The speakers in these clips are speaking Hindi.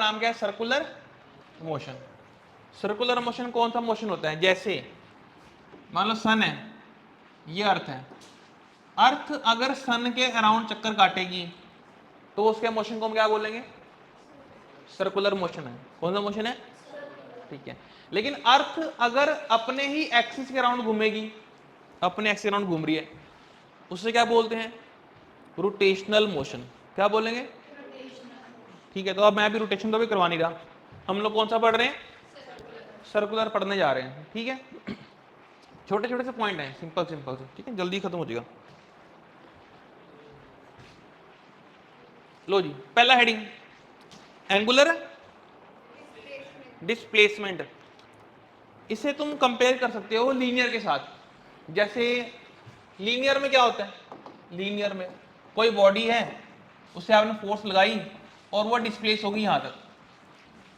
नाम क्या है? Circular motion. सर्कुलर मोशन कौन सा मोशन होता है? जैसे मान लो सन है, ये अर्थ है, अर्थ अगर सन के अराउंड चक्कर काटेगी तो उसके मोशन को हम क्या बोलेंगे? सर्कुलर मोशन है। कौन सा मोशन है? ठीक है। लेकिन अर्थ अगर अपने ही एक्सिस के अराउंड घूमेगी, अपने एक्सिस के अराउंड घूम रही है, उससे क्या बोलते हैं? Rotational motion. क्या बोलेंगे? ठीक है, तो अब मैं भी रोटेशन तो भी करवा नहीं रहा, हम लोग कौन सा पढ़ रहे हैं? सर्कुलर पढ़ने जा रहे हैं। ठीक है, छोटे छोटे से पॉइंट हैं, सिंपल सिंपल से, ठीक है, जल्दी खत्म हो जाएगा। लो जी, पहला हेडिंग एंगुलर डिस्प्लेसमेंट। इसे तुम कंपेयर कर सकते हो लीनियर के साथ। जैसे लीनियर में क्या होता है? लीनियर में कोई बॉडी है, उसे आपने फोर्स लगाई और वो डिस्प्लेस होगी यहां तक,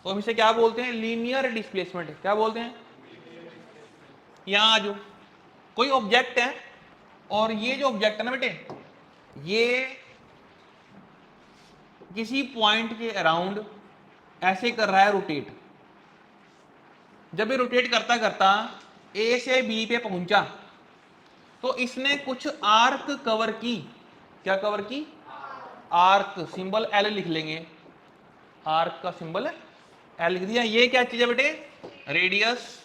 तो हम इसे क्या बोलते हैं? Linear displacement. क्या बोलते हैं? यहां जो कोई ऑब्जेक्ट है और ये जो ऑब्जेक्ट है ना बेटे, ये किसी पॉइंट के अराउंड ऐसे कर रहा है रोटेट। जब ये रोटेट करता करता ए से बी पे पहुंचा तो इसने कुछ आर्क कवर की। क्या कवर की? आर्क। सिंबल एल लिख लेंगे, आर्क का सिंबल एल लिख दिया। ये क्या चीज है बेटे? रेडियस।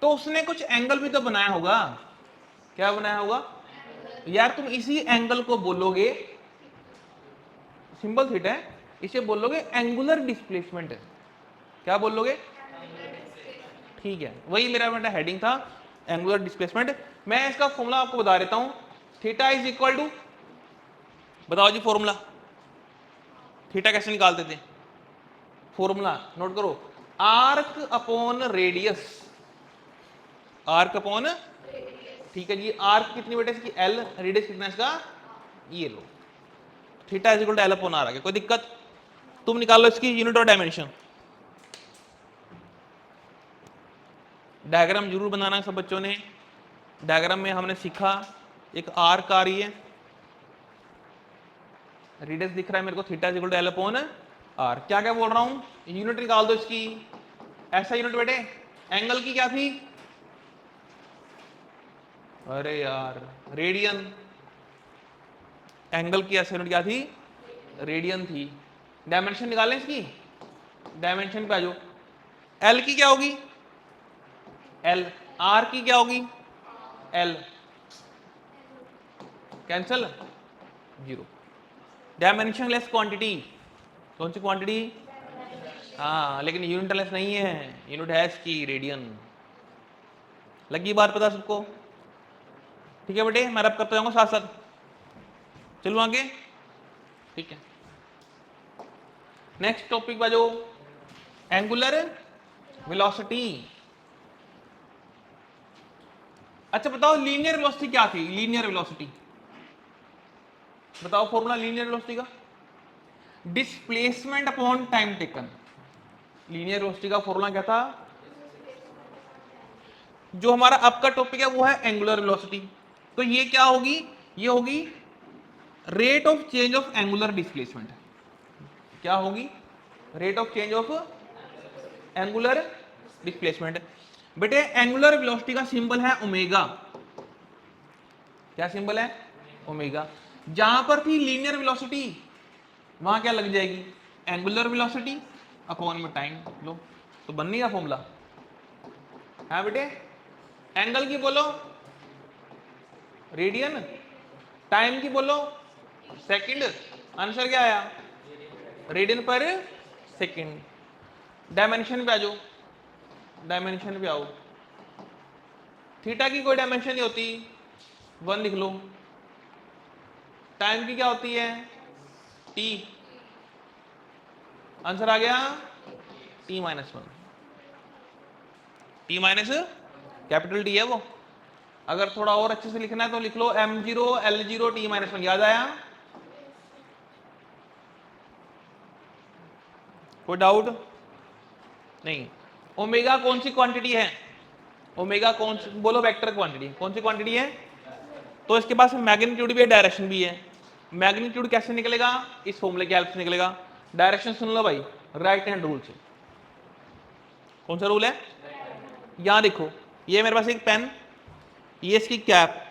तो उसने कुछ एंगल भी तो बनाया होगा। क्या बनाया होगा यार? तुम इसी एंगल को बोलोगे, सिंबल थीटा है, इसे बोलोगे एंगुलर डिस्प्लेसमेंट। क्या बोलोगे? ठीक है, वही मेरा बेटा हेडिंग था, एंगुलर डिस्प्लेसमेंट। मैं इसका फॉर्मूला आपको बता देता हूं। थीटा इज इक्वल टू, बताओ जी फॉर्मूला, थीटा कैसे निकालते थे? फॉर्मूला नोट करो, arc upon radius. Arc upon, ठीक है जी, आर्क कितनी बेटे इसकी? एल। रेडियस कितना इसका? ये लो, theta is equal to L upon R. आ गया? कोई दिक्कत? तुम निकाल लो इसकी यूनिट और डायमेंशन। डायग्राम जरूर बनाना है सब बच्चों ने। डायग्राम में हमने सीखा एक आर्क आ रही है, रेडियस दिख रहा है मेरे को, theta is equal to L upon R. क्या क्या बोल रहा हूं? यूनिट निकाल दो इसकी। ऐसा यूनिट बेटे, एंगल की क्या थी? अरे यार, रेडियन। एंगल की ऐसा यूनिट क्या थी? रेडियन थी। डायमेंशन निकालें इसकी, डायमेंशन पे आ जाओ। एल की क्या होगी? एल। आर की क्या होगी? L. Cancel, zero. Dimension less quantity, कौन सी क्वांटिटी? हाँ, लेकिन यूनिट लेस नहीं है, यूनिट है इसकी रेडियन। लगी बात पता सबको? ठीक है बेटे, मैं रब करता जाऊंगा साथ साथ, चलो आगे। ठीक है, नेक्स्ट टॉपिक बाजो, एंगुलर वेलोसिटी। अच्छा बताओ, लीनियर वेलोसिटी क्या थी? लीनियर वेलोसिटी बताओ, फॉर्मूला लीनियर वेलोसिटी का, displacement upon time taken. Linear velocity का फॉर्मूला क्या था? जो हमारा अब का टॉपिक है वो है एंगुलर वेलोसिटी। तो ये क्या होगी? ये होगी rate of change of angular displacement. क्या होगी? Rate of change of angular displacement. बेटे एंगुलर वेलोसिटी का सिंबल है ओमेगा। क्या सिंबल है? ओमेगा। जहां पर थी लीनियर वेलोसिटी, वहां क्या लग जाएगी? एंगुलर वेलोसिटी अपॉन में टाइम। लो, तो बन नहीं गया फॉर्मूला? हाँ बेटे, एंगल की बोलो रेडियन, टाइम की बोलो सेकंड। आंसर क्या आया? रेडियन पर सेकंड। डायमेंशन पे आ जाओ, डायमेंशन पे आओ। थीटा की कोई डायमेंशन नहीं होती, 1 लिख लो। टाइम की क्या होती है? टी। आंसर आ गया t minus 1। T minus capital T है वो। अगर थोड़ा और अच्छे से लिखना है तो लिख लो m0 l0 t माइनस 1। याद आया? कोई डाउट नहीं? ओमेगा कौन सी क्वांटिटी है? ओमेगा कौन सी, बोलो वेक्टर क्वांटिटी, कौन सी क्वांटिटी है? तो इसके पास मैग्नीट्यूड भी है, डायरेक्शन भी है। मैग्नीट्यूड कैसे निकलेगा? इस फॉर्मूले की हेल्प से निकलेगा। डायरेक्शन सुन लो भाई, राइट हैंड रूल से। कौन सा रूल है? यहां देखो, ये मेरे पास एक पेन, ये इसकी कैप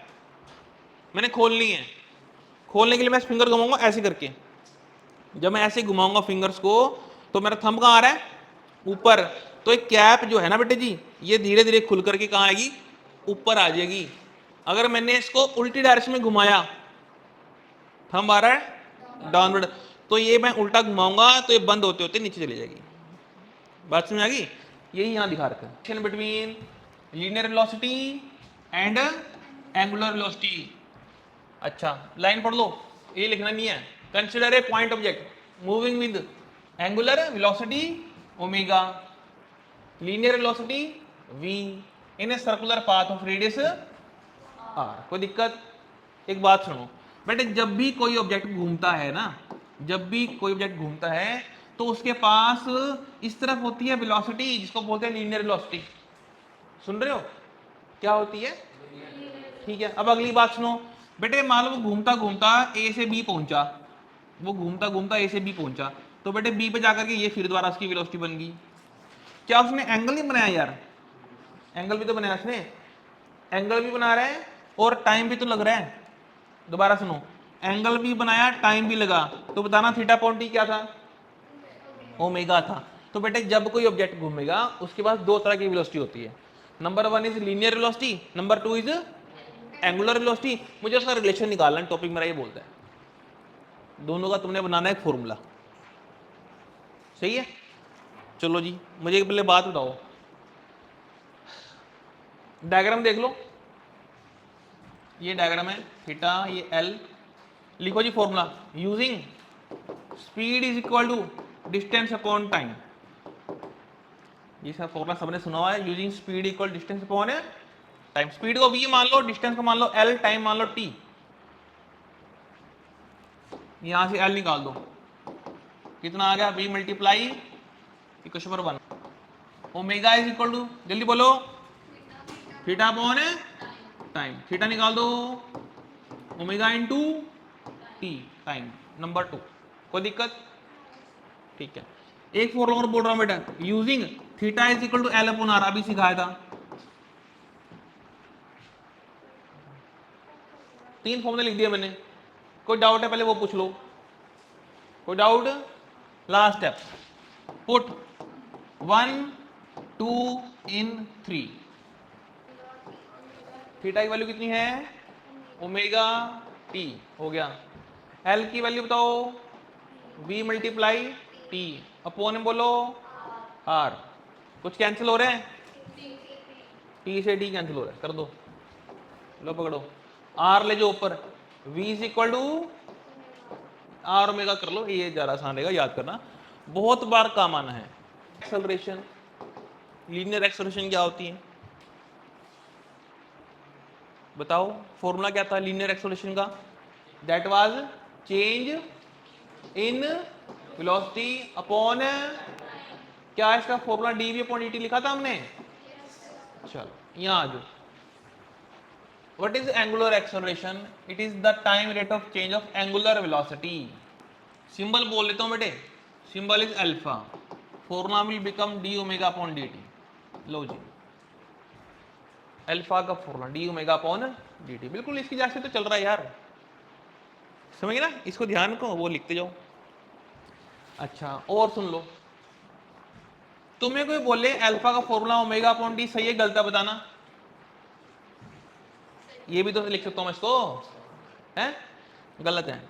मैंने खोलनी है। खोलने के लिए मैं फिंगर घुमाऊंगा ऐसे करके। जब मैं ऐसे घुमाऊंगा फिंगर्स को तो मेरा थंब कहां आ रहा है? ऊपर। तो एक कैप जो है ना बेटे जी, ये धीरे धीरे खुल करके कहां आएगी? ऊपर आ जाएगी। अगर मैंने इसको उल्टी डायरेक्शन में घुमाया, थंब आ रहा है डाउनवर्ड, तो ये मैं उल्टा घुमाऊंगा तो ये बंद होते होते नीचे चली जाएगी। बात समझ आ गई? यही यहां दिखा रखा है between linear velocity and angular velocity. अच्छा लाइन पढ़ लो, ये लिखना नहीं है। Consider a point object moving with angular velocity omega, linear velocity v in a circular path of radius r। कोई दिक्कत? एक बात सुनो बेटे, जब भी कोई ऑब्जेक्ट घूमता है ना, जब भी कोई ऑब्जेक्ट घूमता है तो उसके पास इस तरफ होती है वेलोसिटी, जिसको बोलते हैं लीनियर वेलोसिटी। सुन रहे हो? क्या होती है? ठीक है। अब अगली बात सुनो बेटे, मान लो वो घूमता घूमता ए से बी पहुंचा, वो घूमता घूमता ए से बी पहुंचा, तो बेटे बी पे जाकर के ये फिर दोबारा उसकी वेलोसिटी बन गई। क्या उसने एंगल नहीं बनाया यार? एंगल भी तो बनाया उसने, एंगल भी बना रहा है और टाइम भी तो लग रहा है। दोबारा सुनो, एंगल भी बनाया, टाइम भी लगा, तो बताना थीटा अपॉन टी क्या था? ओमेगा था। तो बेटे जब कोई ऑब्जेक्ट घूमेगा उसके पास दो तरह की वेलोसिटी होती है। Number one is linear velocity, number two is angular velocity. मुझे उसका रिलेशन निकालना है, टॉपिक मेरा ये बोलता है। दोनों का तुमने बनाना है एक फॉर्मूला, सही है? चलो जी, मुझे एक पहले बात बताओ, डायग्राम देख लो, ये डायग्राम है थीटा, ये एल। लिखो जी formula, using speed is equal to distance upon time. ये सब फॉर्मूला सबने सुना हुआ है, using speed equal distance upon time. Speed को v मान लो, डिस्टेंस को मान लो l, टाइम मान लो t। यहां से l निकाल दो, कितना आ गया? v multiply equation number 1। Omega is equal to, जल्दी बोलो, थीटा अपॉन टाइम। थीटा निकाल दो, omega into T, time number 2। कोई दिक्कत? ठीक है। एक फॉर्मूला और बोल रहा हूं बेटा, using theta is equal to L upon R, अभी सिखाया था। 3 फॉर्मूले लिख दिए मैंने। कोई डाउट है पहले वो पूछ लो, कोई डाउट? लास्ट स्टेप, पुट 1 2 इन 3। थीटा की वैल्यू कितनी है? ओमेगा टी, हो गया। एल की वैल्यू बताओ, v मल्टीप्लाई टी, अपॉन में बोलो आर। कुछ कैंसिल हो रहे हैं? टी से टी कैंसिल हो रहा है, कर दो, लो पकड़ो, आर ले जाओ ऊपर, v is equal to are omega कर लो, ये ज्यादा आसान रहेगा याद करना, बहुत बार काम आना है। एक्सेलरेशन, लीनियर एक्सेलरेशन क्या होती है बताओ? फॉर्मूला क्या था लीनियर एक्सेलरेशन का? That was change in velocity upon, क्या इसका फॉर्मूला dv अपॉन dt लिखा था हमने? चलो यहां आ जाओ। What is angular acceleration? It is the time rate of change of angular velocity. Symbol बोल लेता हूं बेटे, symbol is alpha, formula will become d omega upon dt। लो जी, अल्फा का formula d omega upon dt, बिल्कुल इसकी जैसे तो चल रहा है यार, समझ ना? इसको ध्यान को वो लिखते जाओ। अच्छा और सुन लो, तुम्हें कोई बोले अल्फा का फॉर्मूला ओमेगा अपॉन डी सही है गलत है बताना? ये भी तो लिख सकता हूं मैं इसको, है? गलत है,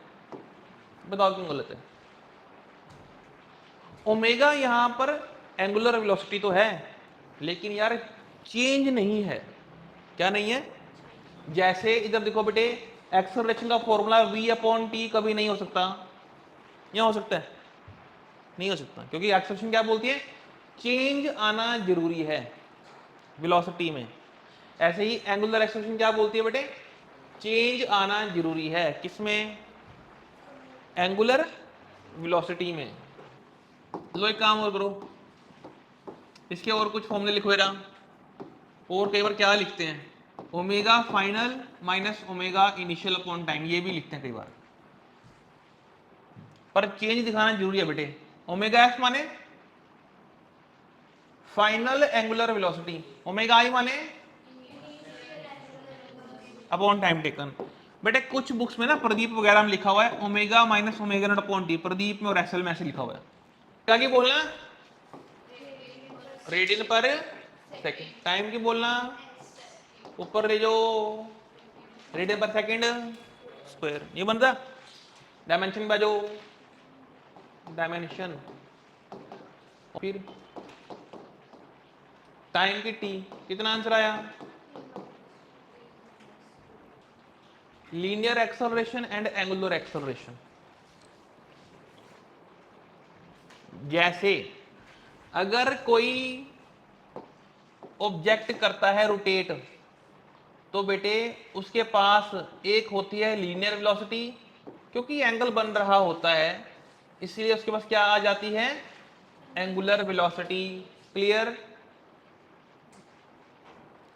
बताओ क्यों गलत है? ओमेगा यहां पर एंगुलर वेलोसिटी तो है, लेकिन यार चेंज नहीं है। क्या नहीं है? जैसे इधर देखो बेटे, एक्सेलरेशन का फॉर्मूला v अपॉन टी कभी नहीं हो सकता, या हो सकता है? नहीं हो सकता, क्योंकि एक्सेलरेशन क्या बोलती है? चेंज आना जरूरी है वेलोसिटी में। ऐसे ही एंगुलर एक्सेलरेशन क्या बोलती है बेटे? चेंज आना जरूरी है, किसमें? एंगुलर वेलोसिटी में। लो एक काम और करो, इसके और कुछ फॉर्मूले लिखो जरा। और कई बार क्या लिखते हैं? Omega final minus omega initial upon time, ये भी लिखते हैं कई बार, पर चेंज दिखाना जरूरी है बेटे। ओमेगा एफ माने फाइनल एंगुलर वेलोसिटी ओमेगा आई माने अपॉन टाइम टेकन। बेटे कुछ बुक्स में ना प्रदीप वगैरह में लिखा हुआ है omega minus omega naught upon T, Pradeep में और एसएल में ऐसे लिखा हुआ है। क्या की बोलना, रेडियन पर सेकंड। टाइम की बोलना ऊपर ले जो रेडियन पर सेकंड स्क्वायर, ये बन रहा डायमेंशन बाजो डायमेंशन, फिर टाइम की टी। कितना आंसर आया, linear acceleration and angular acceleration. जैसे अगर कोई ऑब्जेक्ट करता है रोटेट, तो बेटे उसके पास एक होती है लीनियर वेलोसिटी, क्योंकि एंगल बन रहा होता है इसलिए उसके पास क्या आ जाती है, एंगुलर वेलोसिटी। क्लियर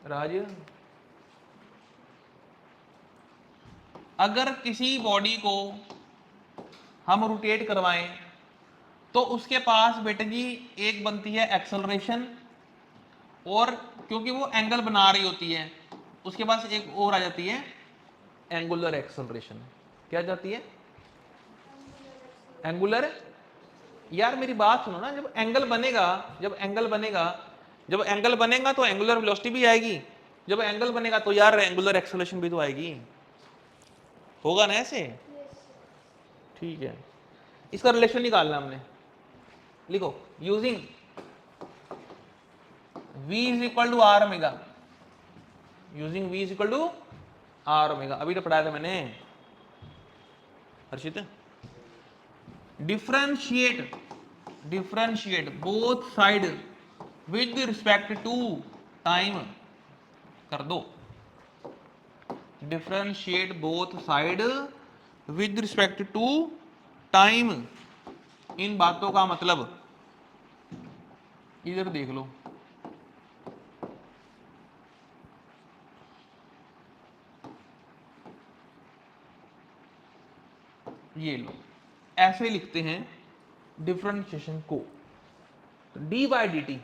राज। अगर किसी बॉडी को हम रोटेट करवाएं तो उसके पास बेटे जी एक बनती है एक्सेलरेशन, और क्योंकि वो एंगल बना रही होती है उसके पास एक और आ जाती है एंगुलर एक्सेलरेशन। क्या जाती है, एंगुलर। यार मेरी बात सुनो ना, जब एंगल बनेगा, जब एंगल बनेगा तो एंगुलर वेलोसिटी भी आएगी, जब एंगल बनेगा तो यार एंगुलर एक्सेलरेशन भी तो आएगी, होगा ना ऐसे। ठीक है, इसका रिलेशन निकालना हमने। लिखो using v is equal to are omega, using v is equal to are omega, अभी तो पढ़ाया था मैंने Harshit. Differentiate both side with respect to time कर दो, differentiate both side with respect to time. इन बातों का मतलब इधर देख लो, ये लो ऐसे लिखते हैं डिफरेंशिएशन को, तो डी बाई डी टी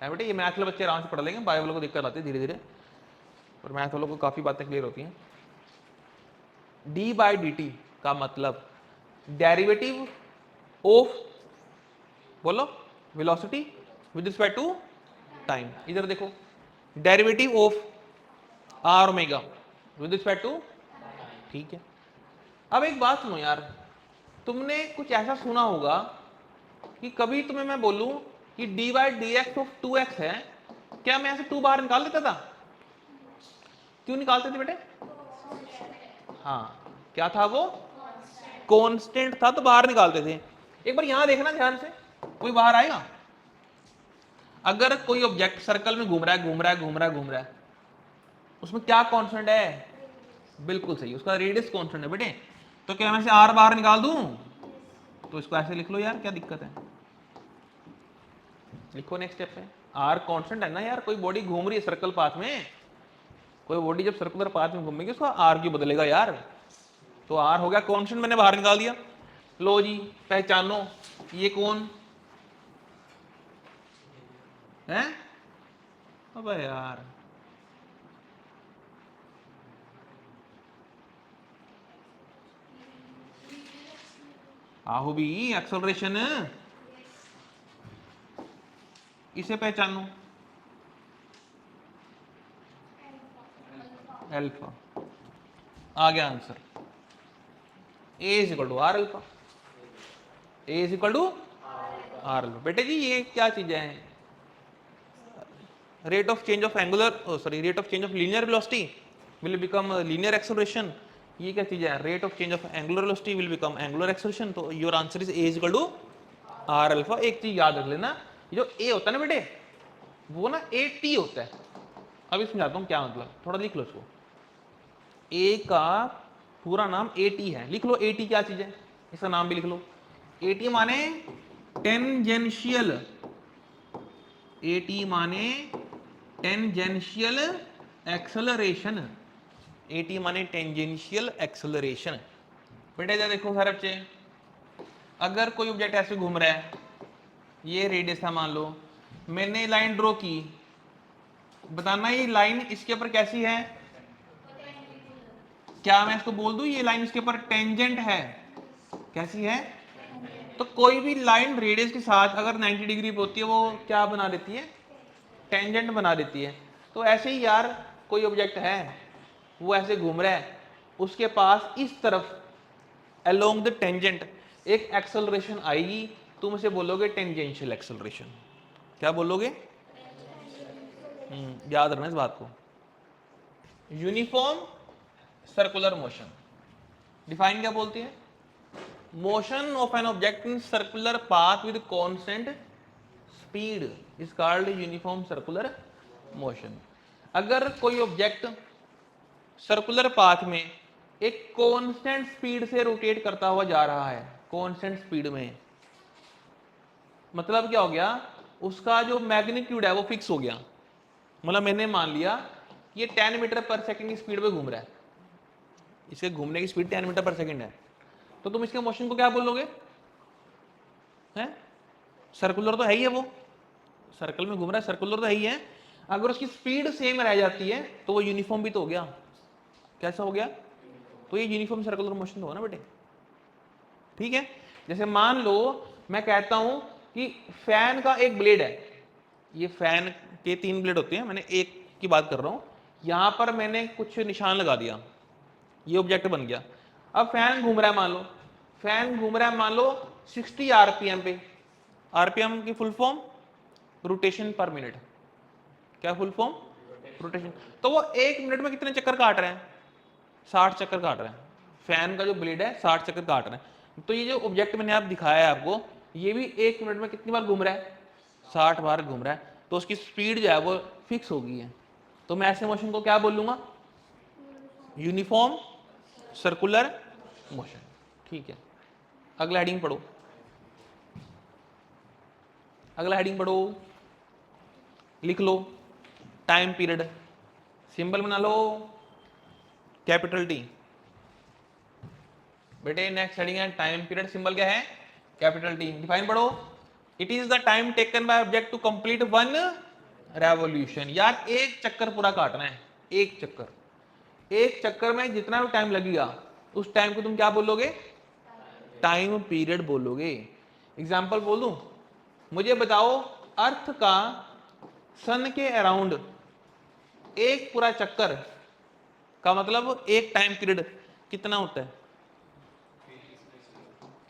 है बेटे। ये मैथ वाले बच्चे आराम से पढ़ लेंगे, बायो वालों को दिक्कत आती है धीरे धीरे, पर मैथ वालों को काफी बातें क्लियर होती हैं। डी बाई डी टी का मतलब डेरिवेटिव ऑफ, बोलो, velocity with respect to time. इधर देखो, derivative of R omega with respect to, ठीक है। अब एक बात सुनो यार, तुमने कुछ ऐसा सुना होगा कि कभी तुम्हें मैं बोलूं कि D by D x of 2x है, क्या मैं ऐसे 2 बाहर निकाल देता था? क्यों निकालते थे बेटे? हाँ, क्या था वो, कांस्टेंट था तो बाहर निकालते थे। एक बार यहां देखना ध्यान से, कोई बाहर आएगा? अगर कोई ऑब्जेक्ट सर्कल में घूम रहा है, उसमें क्या कांस्टेंट है? बिल्कुल सही, उसका रेडियस कांस्टेंट है बेटे। तो क्या मैं से आर बाहर निकाल दूं? तो इसको ऐसे लिख लो यार, क्या दिक्कत है? लिखो नेक्स्ट स्टेप है, आर कांस्टेंट है ना यार। कोई बॉडी घूम रही है सर्कल पाथ में, कोई बॉडी जब सर्कुलर पाथ में घूमेगी उसका आर क्यों बदलेगा यार? तो आर हो गया कांस्टेंट, मैंने बाहर निकाल दिया। लो जी पहचानो, ये कौन है? अबे यार, आहो भी एक्सेलरेशन, इसे पहचानो, अल्फा। आ गया answer, a is equal to r alpha, a is equal to r alpha. बेटे जी ये क्या चीजें हैं? Rate of change of angular, rate of change of linear velocity will become linear acceleration. ये क्या चीज है? Rate of change of angular velocity will become angular acceleration. तो your answer is a is equal to r alpha. एक चीज याद रख लेना, जो ए होता है ना बेटे, वो ना ए टी होता है। अभी समझाता हूँ क्या मतलब, थोड़ा लिख लो इसको। ए का पूरा नाम ए टी है, लिख लो ए टी क्या चीज है, इसका नाम भी लिख लो। ए टी माने टेंजेंशियल, ए टी माने टेंजेंशियल एक्सेलरेशन, ए टी माने टेंजेंशियल एक्सेलरेशन। बेटे जरा देखो सारे बच्चे, अगर कोई ऑब्जेक्ट ऐसे घूम रहा है, ये रेडियस है मान लो, मैंने लाइन ड्रॉ की, बताना ये लाइन इसके ऊपर कैसी है, क्या मैं इसको बोल दूं ये लाइन इसके ऊपर टेंजेंट है, कैसी है? तो कोई भी लाइन रेडियस के साथ अगर 90 डिग्री पे होती है वो क्या बना देती है, टेंजेंट बना देती है। तो ऐसे ही यार कोई ऑब्जेक्ट है वो ऐसे घूम रहा है, उसके पास इस तरफ अलोंग द टेंजेंट एक एक्सेलरेशन आएगी, तुम इसे बोलोगे टेंजेंशियल एक्सेलरेशन। क्या बोलोगे? याद रखना इस बात को। यूनिफॉर्म सर्कुलर मोशन डिफाइन क्या बोलती है? Motion of an object in circular path with constant speed is called uniform circular motion. अगर कोई ऑब्जेक्ट सर्कुलर पाथ में एक कांस्टेंट स्पीड से रोटेट करता हुआ जा रहा है, कांस्टेंट स्पीड में, मतलब क्या हो गया, उसका जो मैग्नीट्यूड है वो फिक्स हो गया। मतलब मैंने मान लिया कि ये 10 मीटर पर सेकंड की स्पीड पे घूम रहा है, इसके घूमने की स्पीड 10 मीटर पर सेकंड है, तो तुम इसके मोशन को क्या बोलोगे? है सर्कुलर तो है ही है, वो सर्कल में घूम रहा है, सर्कुलर तो है ही है। अगर उसकी स्पीड सेम रह जाती है तो वो यूनिफॉर्म भी तो हो गया। कैसा हो गया? तो ये यूनिफॉर्म सर्कुलर मोशन तो होगा ना बेटे। ठीक है, जैसे मान लो मैं कहता हूं कि फैन का एक ब्लेड है, ये फैन के 3 ब्लेड होते हैं, मैंने एक की बात कर रहा हूं, यहां पर मैंने कुछ निशान लगा दिया, ये ऑब्जेक्ट बन गया। अब फैन घूम रहा है, मान लो फैन घूम रहा है मान लो 60 आरपीएम पे, आरपीएम की फुल फॉर्म रोटेशन पर मिनट। क्या फुल फॉर्म? रोटेशन। तो वो 1 मिनट में कितने चक्कर काट रहे हैं? 60 चक्कर काट रहे हैं। फैन का जो ब्लेड है 60 चक्कर काट रहे हैं। तो ये जो ऑब्जेक्ट मैंने आप दिखाया है आपको, ये भी 1 मिनट में कितनी बार घूम रहा है? 60 बार घूम रहा है। तो उसकी स्पीड जो है वो फिक्स हो गई है। तो मैं ऐसे मोशन को क्या बोलूंगा? Uniform circular motion. ठीक है, अगला हेडिंग पढ़ो, अगला हेडिंग पढ़ो, लिख लो टाइम पीरियड, सिंबल बना लो कैपिटल टी। बेटे नेक्स्ट हेडिंग है टाइम पीरियड, सिंबल क्या है? Capital T. डिफाइन पढ़ो, it is the time taken by object to complete one revolution. यार एक चक्कर पूरा काटना है, एक चक्कर, एक चक्कर में जितना भी टाइम लगेगा उस टाइम को तुम क्या बोलोगे? टाइम पीरियड बोलोगे। एग्जाम्पल बोल दूं, मुझे बताओ अर्थ का सन के अराउंड एक पूरा चक्कर का मतलब एक टाइम पीरियड कितना होता है?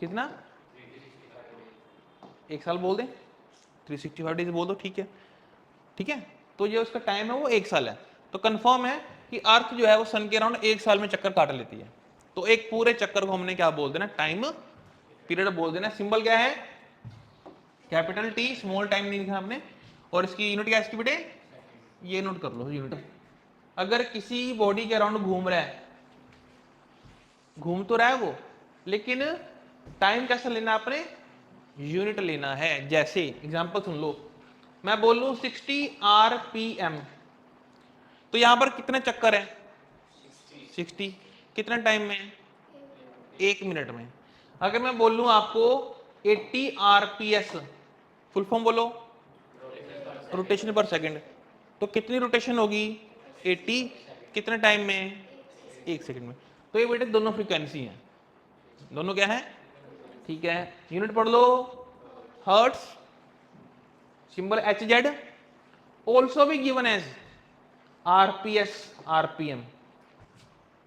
कितना? एक साल बोल दें, 365 डेज बोल दो, ठीक है। ठीक है, तो ये उसका टाइम है वो 1 साल है। तो कंफर्म है कि अर्थ जो है वो सन के अराउंड 1 साल में चक्कर काट लेती है। तो एक पूरे चक्कर को हमने क्या बोल देना? टाइम पीरियड बोल देना। सिंबल क्या है? कैपिटल टी, स्मॉल टाइम नहीं लिखा हमने। और इसकी यूनिट क्या है इसकी बेटे? ये नोट कर लो यूनिट। अगर किसी बॉडी के अराउंड घूम रहा है, घूम तो रहा है वो, लेकिन टाइम कैसा लेना आपने? यूनिट लेना है। जैसे एग्जांपल सुन लो, मैं बोल लूं 60 आरपीएम, तो यहां पर कितने चक्कर है? 60। कितने टाइम में? 1 मिनट में। अगर मैं बोल लूं आपको 80 आरपीएस, फुल फॉर्म बोलो, रोटेशन पर सेकंड, तो कितनी रोटेशन होगी? 80। कितने टाइम में? 1 सेकंड में। तो ये बेटे दोनों फ्रीक्वेंसी हैं, दोनों क्या है? ठीक है, यूनिट पढ़ लो hertz, symbol H Z, also भी given as RPS RPM.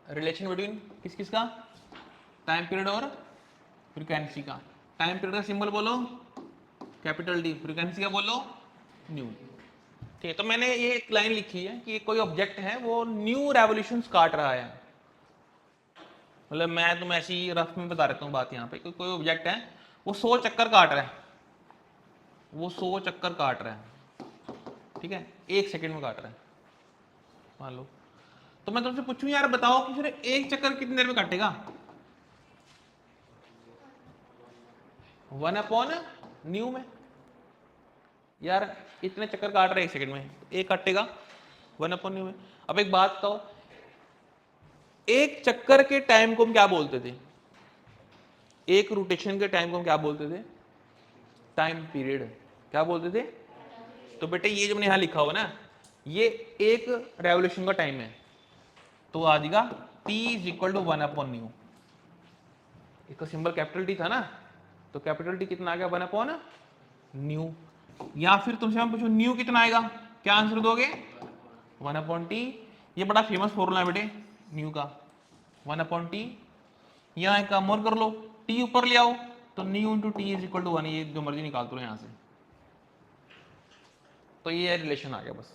Relation between किस किस का? टाइम पीरियड और फ्रीक्वेंसी का। टाइम पीरियड का सिंबल बोलो कैपिटल डी, फ्रीक्वेंसी का बोलो न्यू। ठीक है, तो मैंने ये एक लाइन लिखी है कि कोई ऑब्जेक्ट है वो न्यू रेवोल्यूशंस काट रहा है। मतलब मैं तुम्हें ऐसी रफ में बता देता हूँ बात यहाँ पे, कोई ऑब्जेक्ट है वो 100 चक्कर काट रहा है, वो 100 चक्कर काट रहा है, ठीक है, 1 सेकंड में काट रहा है मान लो। तो मैं तुमसे पूछूं यार बताओ कि फिर एक चक्कर कितनी देर में काटेगा? 1/न्यू में। यार इतने चक्कर काट रहे 1 सेकंड में, एक काटेगा 1/न्यू में। अब एक बात बताओ, एक चक्कर के टाइम को हम क्या बोलते थे? एक रोटेशन के टाइम को हम क्या बोलते थे? Time period. क्या बोलते थे? तो बेटे ये जो मैंने यहां लिखा हुआ ना, ये एक रेवोल्यूशन का टाइम है, तो आ जाएगा t इज इक्वल टू 1/न्यू। इसका सिंबल कैपिटल टी था ना, तो कैपिटल टी कितना आ गया 1/न्यू। या फिर तुमसे मैं पूछूं न्यू कितना आएगा, क्या आंसर दोगे 1/t। ये बड़ा फेमस फॉर्मूला है बेटे न्यू का, 1/t। यहाँ एक काम और कर लो, t ऊपर ले आओ, तो nu into T is equal to 1, ये जो मर्जी निकाल दो यहाँ से, तो ये रिलेशन आ गया बस।